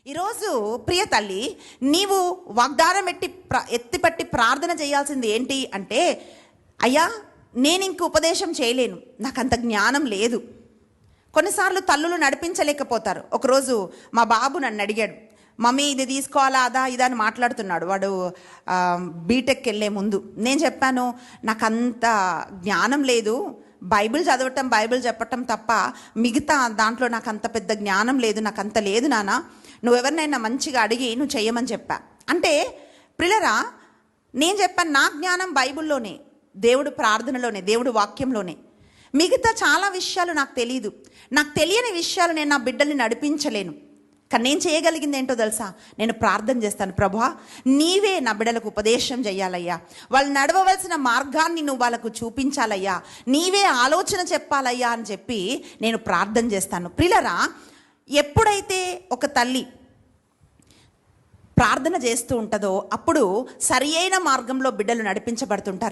ఈరోజు ప్రియ తల్లి, నీవు వాగ్దానం ఎత్తిపట్టి ప్రార్థన చేయాల్సింది ఏంటి అంటే, అయ్యా నేను ఇంక ఉపదేశం చేయలేను, నాకు అంత జ్ఞానం లేదు. కొన్నిసార్లు తల్లులు నడిపించలేకపోతారు. ఒకరోజు మా బాబు నన్ను అడిగాడు, మమ్మీ ఇది తీసుకోవాలా అదా ఇదా అని మాట్లాడుతున్నాడు. వాడు బీటెక్ వెళ్ళే ముందు. నేను చెప్పాను, నాకు అంత జ్ఞానం లేదు, బైబిల్ చదవటం బైబిల్ చెప్పటం తప్ప మిగతా దాంట్లో నాకు అంత పెద్ద జ్ఞానం లేదు, నాకు అంత లేదు నాన్న, నువ్వెవరినైనా మంచిగా అడిగి నువ్వు చెయ్యమని చెప్పా. అంటే ప్రిలరా, నేను చెప్పాను నా జ్ఞానం బైబిల్లోనే, దేవుడు ప్రార్థనలోనే, దేవుడు వాక్యంలోనే. మిగతా చాలా విషయాలు నాకు తెలియదు. నాకు తెలియని విషయాలు నేను నా బిడ్డల్ని నడిపించలేను. కానీ నేను చేయగలిగింది ఏంటో తెలుసా? నేను ప్రార్థన చేస్తాను, ప్రభువా నీవే నా బిడ్డలకు ఉపదేశం చేయాలయ్యా, వాళ్ళు నడవవలసిన మార్గాన్ని నువ్వు వాళ్ళకు చూపించాలయ్యా, నీవే ఆలోచన చెప్పాలయ్యా అని చెప్పి నేను ప్రార్థన చేస్తాను. ప్రిలరా, ఎప్పుడైతే ఒక తల్లి ప్రార్థన చేస్తూ ఉంటుందో అప్పుడు సరి అయిన మార్గంలో బిడ్డలు నడిపించబడుతుంటారు.